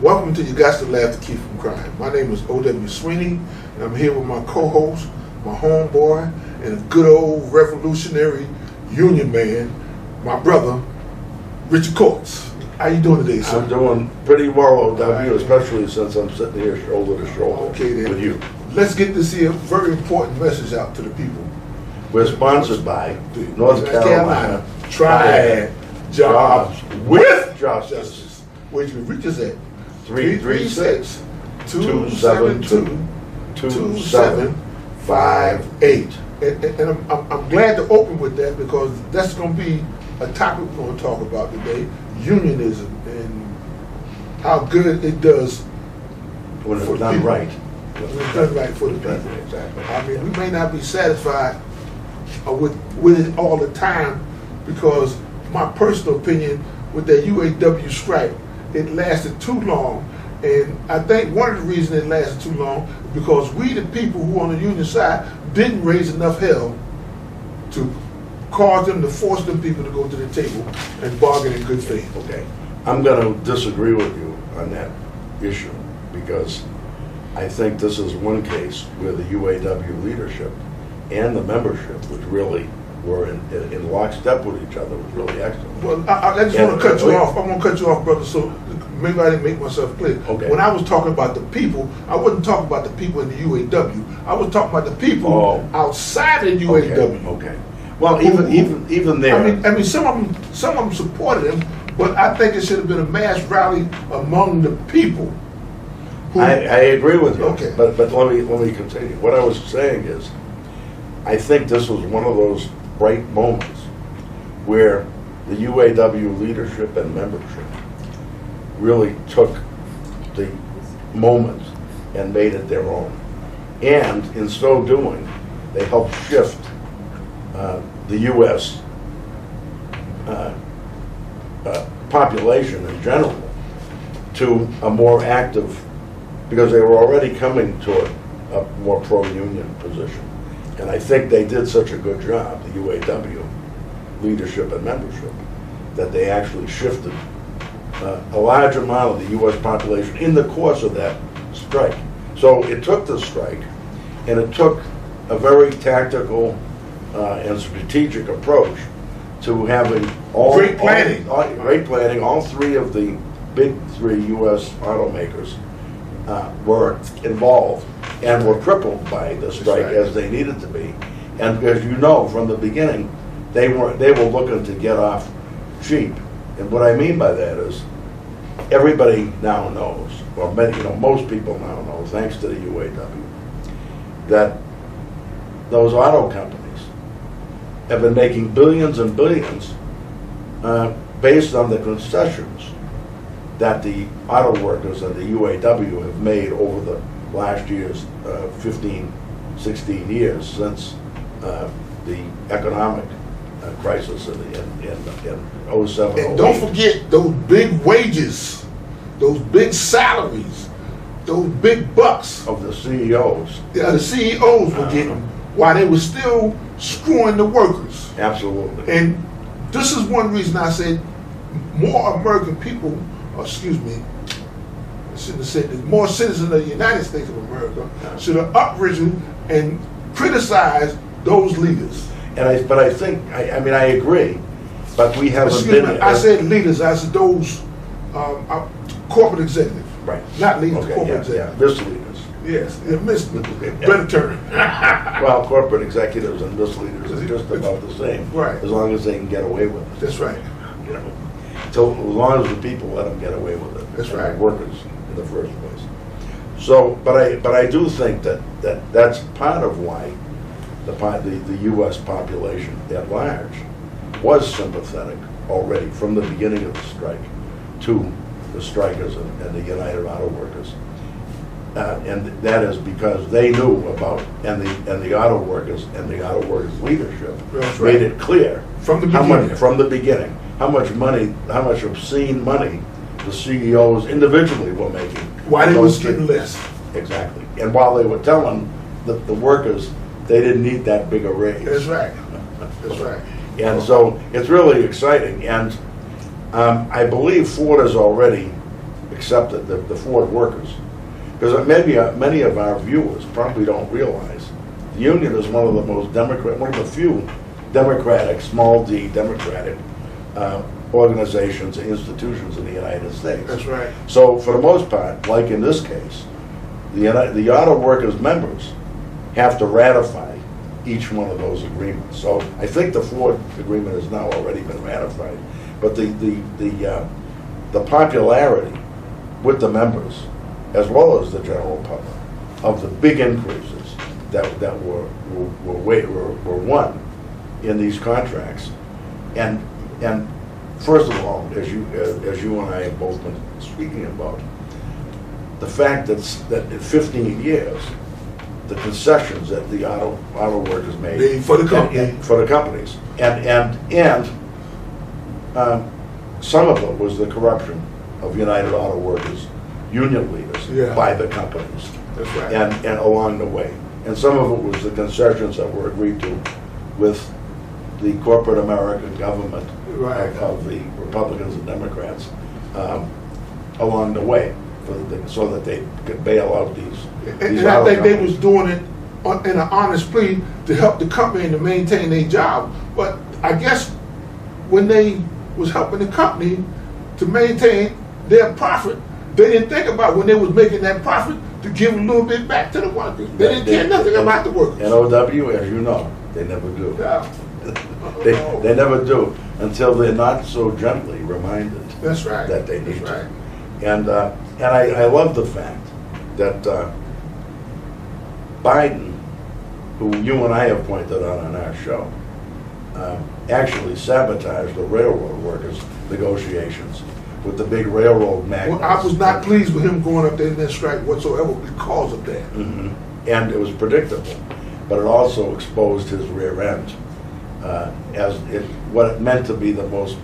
Welcome to You Got to Laugh to Keep from Crying. My name is O.W. Sweeney, and I'm here with my co-host, my homeboy, and a good old revolutionary union man, my brother, Richard Courts. How you doing today, sir? I'm doing pretty well, O.W., especially since I'm sitting here shoulder to shoulder with you. Let's get this here very important message out to the people. We're sponsored by North Carolina Triad Jobs with Justice. Where you can reach us at 336-272-2758. And I'm glad to open with that because that's going to be a topic we're going to talk about today, unionism and how good it does when it's done right. When it's done right for the people. Exactly. I mean, we may not be satisfied with it all the time because my personal opinion with that UAW strike, it lasted too long. And I think one of the reasons it lasted too long is because we, the people who on the union side, didn't raise enough hell to cause them to force them people to go to the table and bargain in good faith. Okay. I'm going to disagree with you on that issue because I think this is one case where the UAW leadership and the membership, which really were in lockstep with each other, was really excellent. Well, I just want to cut you off. I'm going to cut you off, brother, so maybe I didn't make myself clear. Okay. When I was talking about the people, I wasn't talking about the people in the UAW. I was talking about the people outside of the UAW. Okay. Well, even there. I mean, some of them supported him, but I think it should have been a mass rally among the people. I agree with you. Okay. But let me continue. What I was saying is, I think this was one of those bright moments where the UAW leadership and membership really took the moment and made it their own. And in so doing, they helped shift the U.S. Population in general to a more active, because they were already coming toward a more pro-union position. And I think they did such a good job, the UAW leadership and membership, that they actually shifted a large amount of the U.S. population in the course of that strike. So it took the strike, and it took a very tactical and strategic approach to having great planning. All three of the big three U.S. automakers were involved and were crippled by the strike as they needed to be. And as you know, from the beginning, they were looking to get off cheap. And what I mean by that is, everybody now knows, or most people now know, thanks to the UAW, that those auto companies have been making billions and billions based on the concessions that the auto workers and the UAW have made over the last year's 15, 16 years since the economic crisis in 07. And don't forget those big wages, those big salaries, those big bucks of the CEOs. Yeah, the CEOs were getting while they were still screwing the workers. Absolutely. And this is one reason I said more American people, I shouldn't have said this, more citizens of the United States of America should have uprisen and criticized those leaders. But I think, I agree, but we haven't been. I said leaders, I said those corporate executives. Right. Not leaders, corporate executives. Misleaders. Yes, better term. Well, corporate executives and misleaders are just about the same. Right. As long as they can get away with it. That's right. So as long as the people let them get away with it. That's right. Workers in the first place. So, but I do think that's part of why the U.S. population at large was sympathetic already from the beginning of the strike to the strikers and the United Auto Workers. And that is because they knew about, and the auto workers and the auto workers leadership made it clear from the beginning how much obscene money the CEOs individually were making. Why they was getting less. Exactly. And while they were telling the workers they didn't need that big a raise. That's right. That's right. And so it's really exciting. And I believe Ford has already accepted, the Ford workers. Because maybe many of our viewers probably don't realize the union is one of the most one of the few democratic, small d democratic organizations and institutions in the United States. That's right. So for the most part, like in this case, the auto workers members have to ratify each one of those agreements. So I think the Ford agreement has now already been ratified, but the popularity with the members, as well as the general public, of the big increases that were won in these contracts, and first of all, as you and I have both been speaking about, the fact that in 15 years, the concessions that the auto workers made for the company, for the companies, and some of it was the corruption of United Auto Workers union leaders by the companies. That's right. And along the way, and some of it was the concessions that were agreed to with the corporate American government of the Republicans and Democrats along the way, so that they could bail out these and I think they was doing it in an honest plea to help the company and to maintain their job. But I guess when they was helping the company to maintain their profit, they didn't think about when they was making that profit to give a little bit back to the workers. They didn't care nothing about the workers. And OW, as you know, they never do. Yeah. They never do until they're not so gently reminded. That's right. That they need That's to. right. And I love the fact that Biden, who you and I have pointed out on our show, actually sabotaged the railroad workers' negotiations with the big railroad magnates. Well, I was not pleased with him going up there in that strike whatsoever because of that. Mm-hmm. And it was predictable, but it also exposed his rear end as what it meant to be the most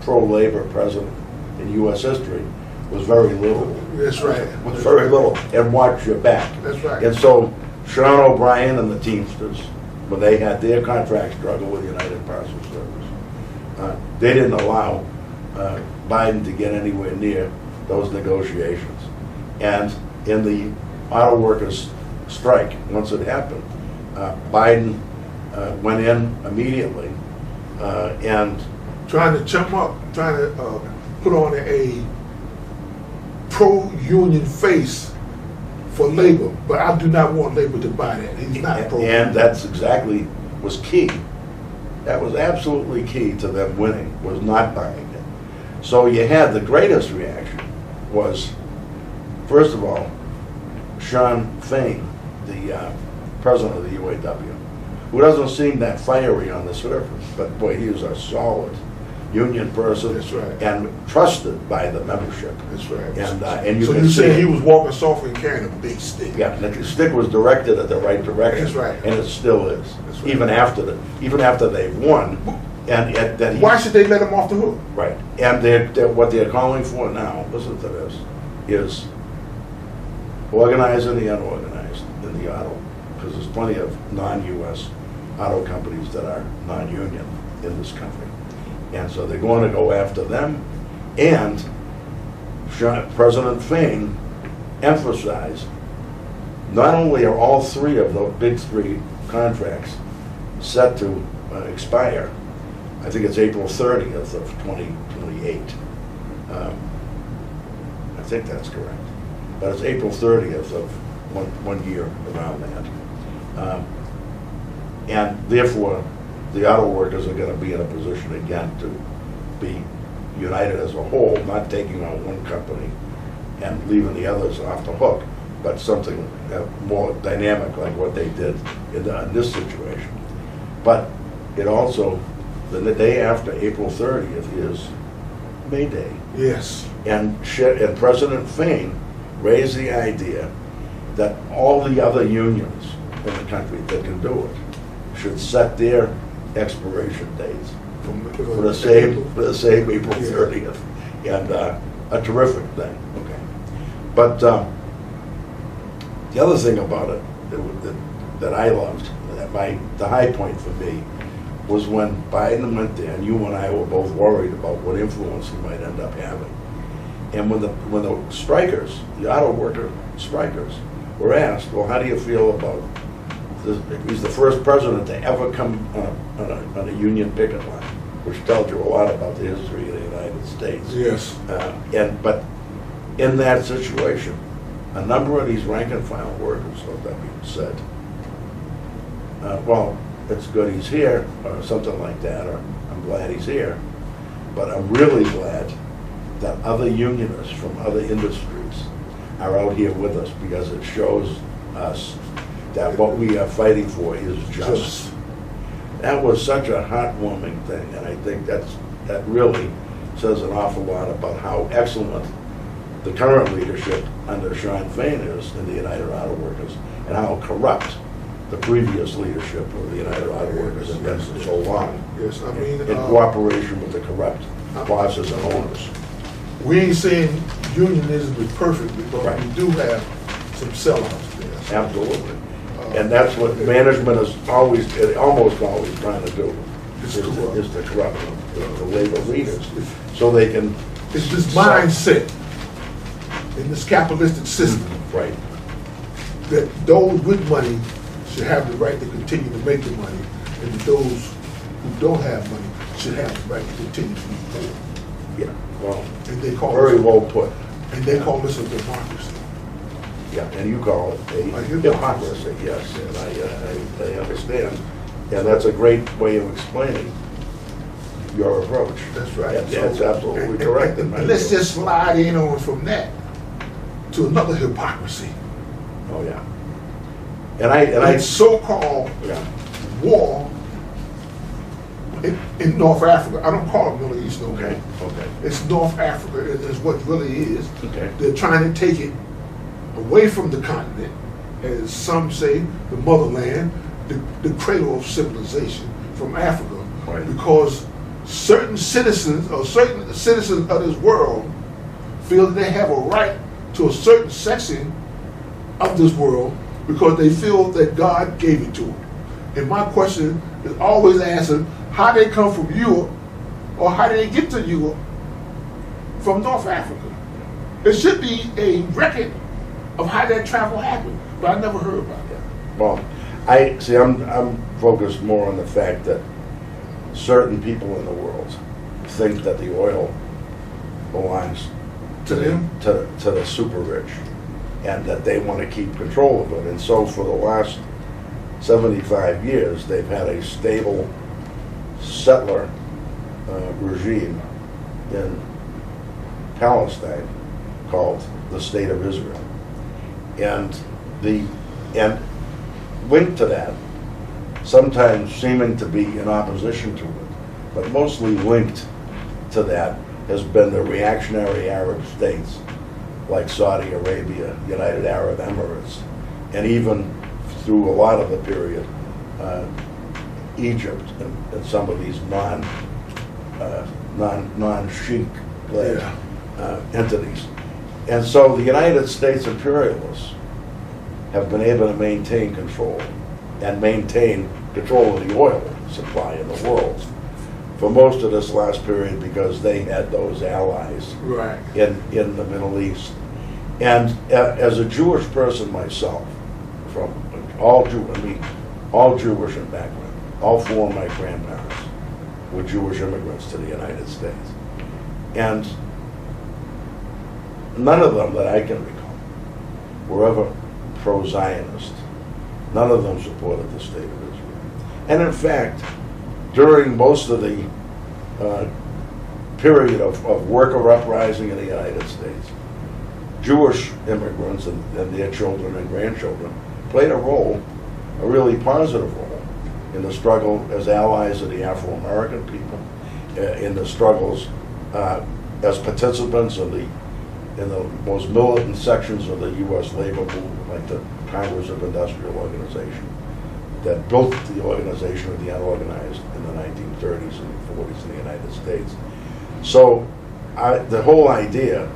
pro-labor president in U.S. history was very little. That's right. Was very little, and watch your back. That's right. And so Sean O'Brien and the Teamsters, when they had their contract struggle with United Parcel Service, they didn't allow Biden to get anywhere near those negotiations. And in the auto workers' strike, once it happened, Biden went in immediately and trying to jump up, trying to put on a pro-union face for labor, but I do not want labor to buy that. He's not pro. And that's exactly was key. That was absolutely key to them winning, was not buying it. So you had the greatest reaction was, first of all, Sean Fain, the president of the UAW, who doesn't seem that fiery on the surface, but boy, he is a solid union person. That's right. And trusted by the membership. That's right. And you so can you see say he was walking softly and carrying a big stick. Yeah, the stick was directed at the right direction. That's right. And it still is. That's right. Even after they've won. And that why should they let him off the hook? Right. And what they're calling for now, listen to this, is organized and the unorganized in the auto, because there's plenty of non-U.S. auto companies that are non-union in this country. And so they're going to go after them. And President Fain emphasized not only are all three of the big three contracts set to expire, I think it's April 30th of 2028. I think that's correct. But it's April 30th of one year around that. And therefore, the auto workers are going to be in a position again to be united as a whole, not taking on one company and leaving the others off the hook, but something more dynamic like what they did in this situation. But it also, the day after April 30th is May Day. Yes. And President Fain raised the idea that all the other unions in the country that can do it should set their expiration dates for the same April 30th, and a terrific thing. Okay, but the other thing about it that I loved, the high point for me, was when Biden went there, and you and I were both worried about what influence he might end up having. And when the strikers, the auto worker strikers, were asked, well, how do you feel about this? He's the first president to ever come on a union picket line, which tells you a lot about the history of the United States. Yes. But in that situation, a number of these rank and file workers said, well, it's good he's here, or something like that, or I'm glad he's here, but I'm really glad that other unionists from other industries are out here with us, because it shows us that what we are fighting for is just. That was such a heartwarming thing, and I think that really says an awful lot about how excellent the current leadership under Sean Fain is in the United Auto Workers, and how corrupt the previous leadership of the United Auto Workers has been for so long. Yes, I mean, in cooperation with the corrupt bosses and owners. We ain't saying unionism is perfect, because Right. we do have some sellouts there. Absolutely. And that's what management is almost always trying to do, is to corrupt the labor leaders, so they can. It's this mindset in this capitalistic system Right. that those with money should have the right to continue to make the money, and that those who don't have money should have the right to continue to be poor. Yeah, well, And they call very us, well put. and they call this a democracy. Yeah, and you call it a hypocrisy, yes, and I understand. And that's a great way of explaining your approach. That's right. That's absolutely correct. in my And let's view. just slide in on from that to another hypocrisy. Oh, yeah. And I. It's so-called Yeah, war in North Africa. I don't call it Middle East, okay, okay, It's North Africa, and it's what it really is. okay. They're trying to take it away from the continent, as some say, the motherland, the cradle of civilization, from Africa. Right. Because certain citizens of this world feel that they have a right to a certain section of this world, because they feel that God gave it to them. And my question is always answered, how they come from Europe, or how did they get to Europe from North Africa? There should be a record of how that travel happened, but I never heard about that. Well, I'm focused more on the fact that certain people in the world think that the oil belongs To them? to the super rich, and that they want to keep control of it. And so for the last 75 years, they've had a stable settler regime in Palestine called the State of Israel. And linked to that, sometimes seeming to be in opposition to it, but mostly linked to that, has been the reactionary Arab states like Saudi Arabia, United Arab Emirates, and even through a lot of the period, Egypt and some of these non-sheik led entities. And so the United States imperialists have been able to maintain control of the oil supply in the world for most of this last period, because they had those allies Right. in the Middle East. And as a Jewish person myself, from all Jewish in background, all four of my grandparents were Jewish immigrants to the United States. And none of them that I can recall were ever pro-Zionist. None of them supported the State of Israel. And in fact, during most of the period of worker uprising in the United States, Jewish immigrants and their children and grandchildren played a really positive role in the struggle as allies of the Afro-American people, in the struggles as participants in the most militant sections of the U.S. labor movement, like the Congress of Industrial Organization, that built the organization of the unorganized in the 1930s and 40s in the United States. So the whole idea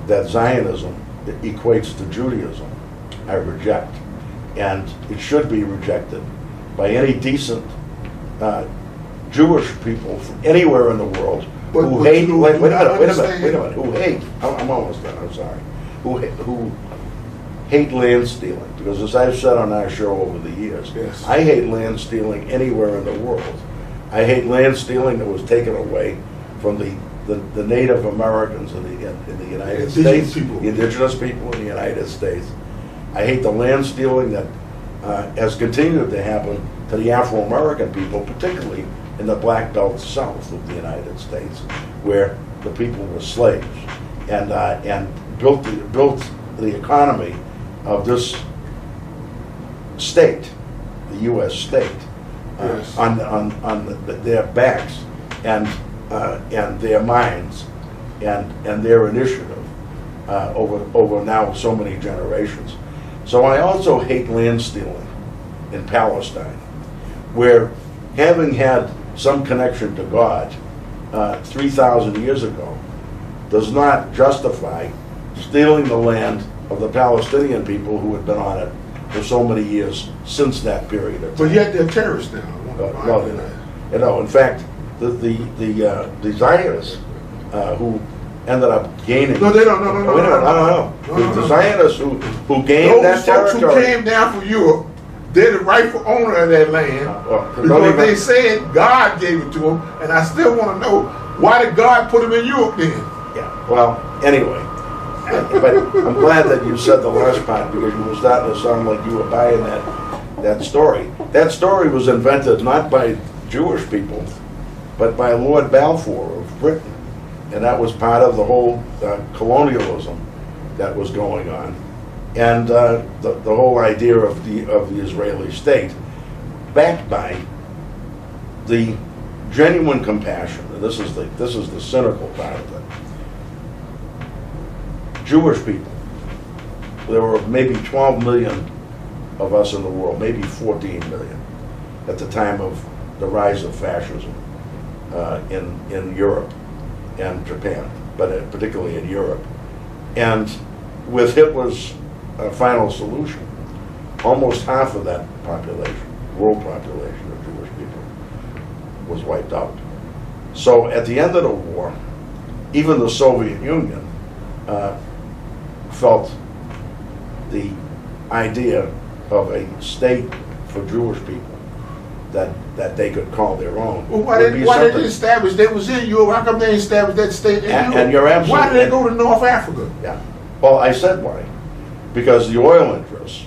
that Zionism equates to Judaism, I reject. And it should be rejected by any decent Jewish people from anywhere in the world But who but hate, you wait a minute, understand- who hate, I'm almost done, I'm sorry. Who hate land stealing, because as I've said on our show over the years, Yes. I hate land stealing anywhere in the world. I hate land stealing that was taken away from the Native Americans in the United Indigenous States, people. the indigenous people in the United States. I hate the land stealing that has continued to happen to the Afro-American people, particularly in the Black Belt South of the United States, where the people were slaves and built the economy of this state, the U.S. state, Yes. on their backs and their minds and their initiative over now so many generations. So I also hate land stealing in Palestine, where having had some connection to God 3,000 years ago does not justify stealing the land of the Palestinian people who had been on it for so many years since that period of time. But yet they're terrorists now. In fact, the Zionists who ended up gaining. No, they don't. No. The Zionists who gained that Those folks who territory. came down from Europe, they're the rightful owner of that land. Because they said God gave it to them, and I still want to know, why did God put them in Europe then? Yeah. Well, anyway, but I'm glad that you said the last part, because you were starting to sound like you were buying that story. That story was invented not by Jewish people, but by Lord Balfour of Britain, and that was part of the whole colonialism that was going on, and the whole idea of the Israeli state, backed by the genuine compassion. And this is the cynical part of it. Jewish people. There were maybe 12 million of us in the world, maybe 14 million, at the time of the rise of fascism in Europe and Japan, but particularly in Europe. And with Hitler's final solution, almost half of that population, world population of Jewish people, was wiped out. So at the end of the war, even the Soviet Union felt the idea of a state for Jewish people that they could call their own. Well, why did they establish? They was in Europe. How come they established that state in Europe? And you're absolutely. Why did they go to North Africa? Yeah. Well, I said why. Because the oil interests,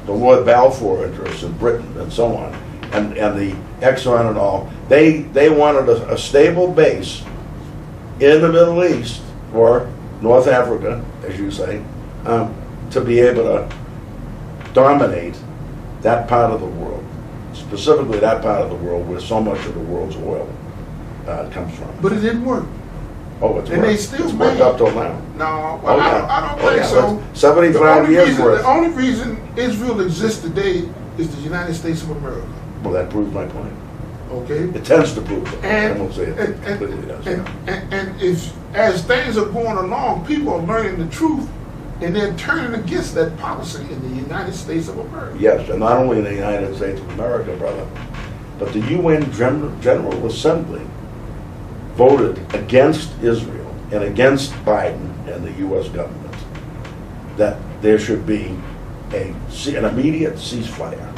the Lord Balfour interests in Britain and so on, and the Exxon and all, they wanted a stable base in the Middle East, or North Africa, as you say, to be able to dominate that part of the world, specifically that part of the world where so much of the world's oil comes from. But it didn't work. Oh, it's And worked. they still It's worked made- up till now. No, Oh, yeah. I don't Oh, think yeah. so. That's 75 years worth. The only reason Israel exists today is the United States of America. Well, that proves my point. Okay? It tends to prove it. I And, won't say it and, completely does. and if, as things are going along, people are learning the truth, and they're turning against that policy in the United States of America. Yes, and not only in the United States of America, brother, but the UN General Assembly voted against Israel and against Biden and the U.S. government that there should be an immediate ceasefire.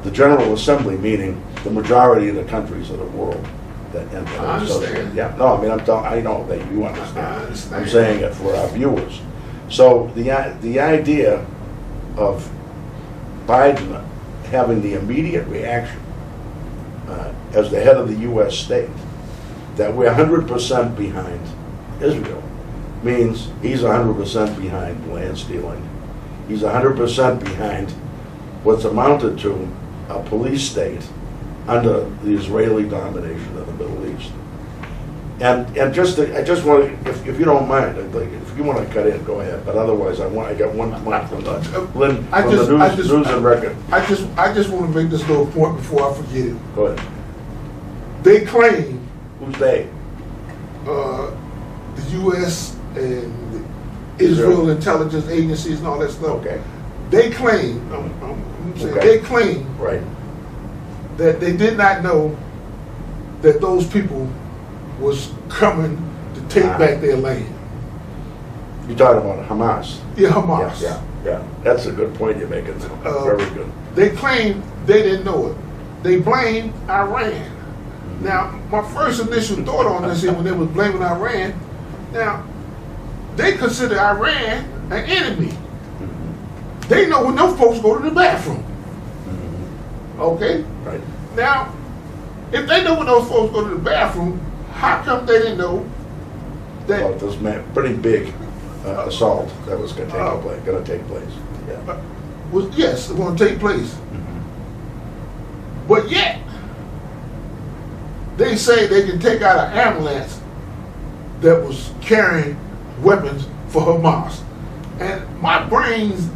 The General Assembly, meaning the majority of the countries of the world that and I understand. Yeah, no, I mean I know that you understand. I understand. I'm saying it for our viewers. So the idea of Biden having the immediate reaction as the head of the U.S. state that we're 100% behind Israel means he's 100% behind land stealing. He's 100% behind what's amounted to a police state under the Israeli domination of the Middle East. And I just want to, if you don't mind, if you want to cut in, go ahead. But otherwise, I got one point from the news and record. I just want to make this little point before I forget it. Go ahead. They claim Who's they? the U.S. and the Israel intelligence agencies and all that stuff. Okay. They claim, I'm saying, Okay. they claim Right. that they did not know that those people was coming to take back their land. You're talking about Hamas. Yeah, Hamas. Yeah. That's a good point you're making. Very good. They claim they didn't know it. They blame Iran. Now, my first initial thought on this is when they was blaming Iran, now, they consider Iran an enemy. They know when those folks go to the bathroom. Okay? Right. Now, if they know when those folks go to the bathroom, how come they didn't know that? Well, this pretty big assault that was going to take place. Yeah. Yes, it going to take place. But yet, they say they can take out an ambulance that was carrying weapons for Hamas. And my brain is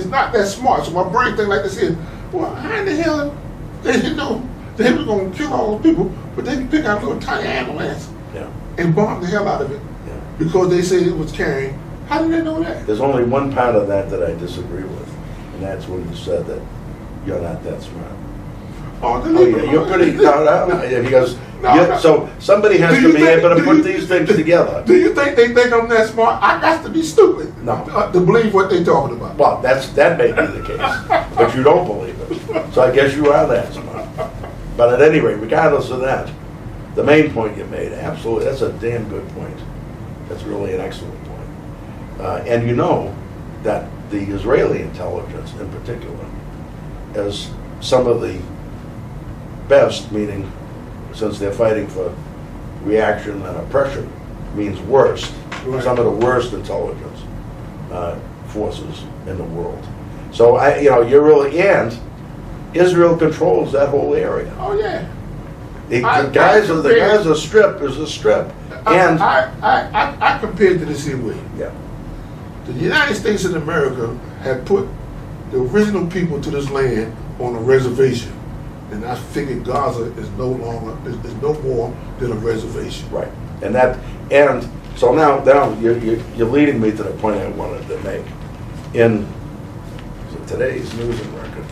not that smart, so my brain thinks like this is, well, how in the hell they didn't know they were going to kill all those people, but they can pick out a little tiny ambulance and bomb the hell out of it because they say it was carrying. How did they know that? There's only one part of that I disagree with, and that's when you said that you're not that smart. You're pretty because so somebody has to be able to put these things together. Do you think they think I'm that smart? I got to be stupid to believe what they're talking about. Well, that may be the case, but you don't believe it. So I guess you are that smart. But at any rate, regardless of that, the main point you made, absolutely, that's a damn good point. That's really an excellent point. And you know that the Israeli intelligence in particular, as some of the best, meaning since they're fighting for reaction and oppression, means worst. Right. Some of the worst intelligence forces in the world. So you're really, and Israel controls that whole area. Oh yeah. The Gaza Strip is a strip, and I compared to this here way. Yeah. The United States of America had put the original people to this land on a reservation. And I figured Gaza is no more than a reservation. Right, and so now you're leading me to the point I wanted to make. In today's News and Record,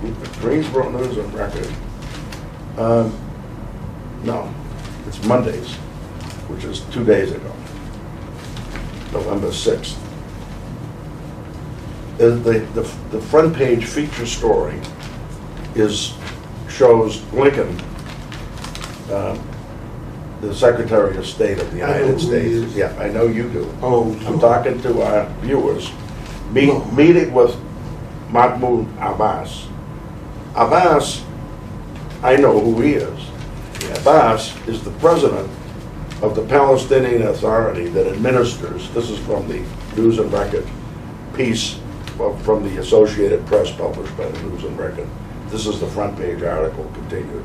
the Greensboro News and Record. No, it's Mondays, which is 2 days ago, November 6th. The front page feature story shows Blinken, the Secretary of State of the United States. Yeah, I know you do. I'm talking to our viewers. Meeting with Mahmoud Abbas. Abbas, I know who he is. Abbas is the president of the Palestinian Authority that administers, this is from the News and Record piece from the Associated Press published by the News and Record. This is the front page article continued.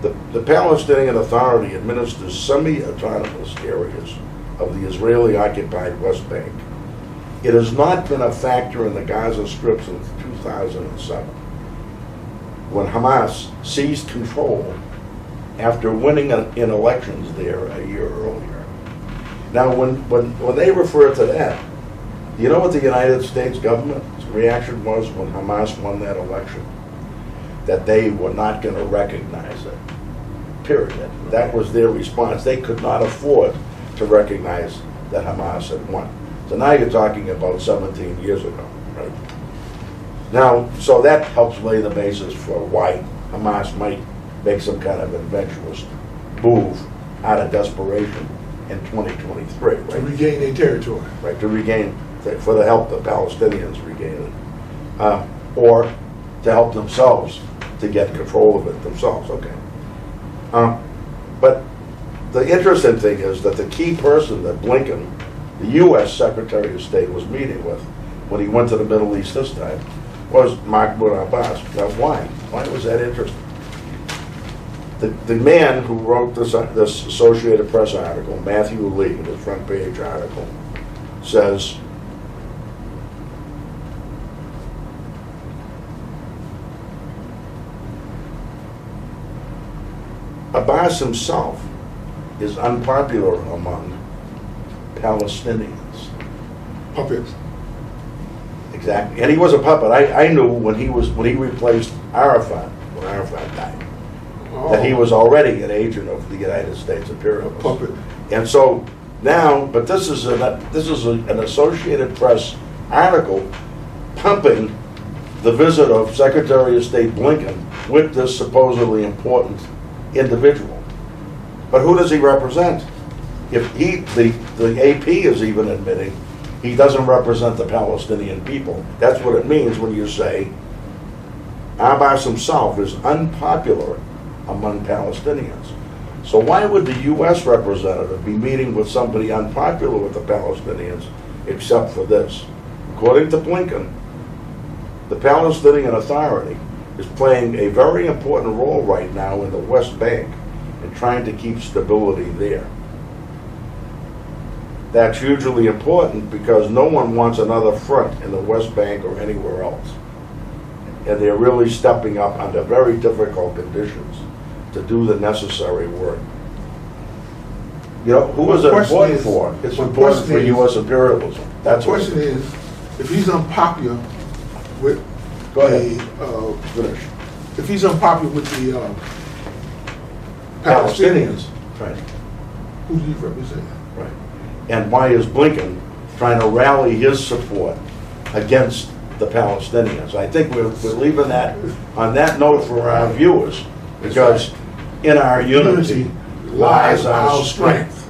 The Palestinian Authority administers semi-autonomous areas of the Israeli-occupied West Bank. It has not been a factor in the Gaza Strip since 2007, when Hamas seized control after winning in elections there a year earlier. Now, when they refer to that, do you know what the United States government's reaction was when Hamas won that election? That they were not going to recognize it. Period. That was their response. They could not afford to recognize that Hamas had won. So now you're talking about 17 years ago, right? Now, so that helps lay the basis for why Hamas might make some kind of adventurous move out of desperation in 2023, right? To regain their territory. Right, for the help the Palestinians regain it. Or to help themselves to get control of it themselves, okay. But the interesting thing is that the key person that Blinken, the U.S. Secretary of State, was meeting with when he went to the Middle East this time was Mahmoud Abbas. Now, why? Why was that interesting? The man who wrote this Associated Press article, Matthew Lee, the front page article, says, Abbas himself is unpopular among Palestinians. Puppets. Exactly, and he was a puppet. I knew when he replaced Arafat, when Arafat died, that he was already an agent of the United States imperialism. Puppet. And so now, but this is an Associated Press article pumping the visit of Secretary of State Blinken with this supposedly important individual. But who does he represent? If the AP is even admitting he doesn't represent the Palestinian people. That's what it means when you say Abbas himself is unpopular among Palestinians. So why would the U.S. representative be meeting with somebody unpopular with the Palestinians except for this? According to Blinken, the Palestinian Authority is playing a very important role right now in the West Bank in trying to keep stability there. That's hugely important because no one wants another front in the West Bank or anywhere else. And they're really stepping up under very difficult conditions to do the necessary work. You know, who is it important for? It's important for U.S. imperialism. That's the question is, if he's unpopular with finish. If he's unpopular with the Palestinians, right? Who do you represent? Right. And why is Blinken trying to rally his support against the Palestinians? I think we're leaving that on that note for our viewers, because in our unity lies our strength.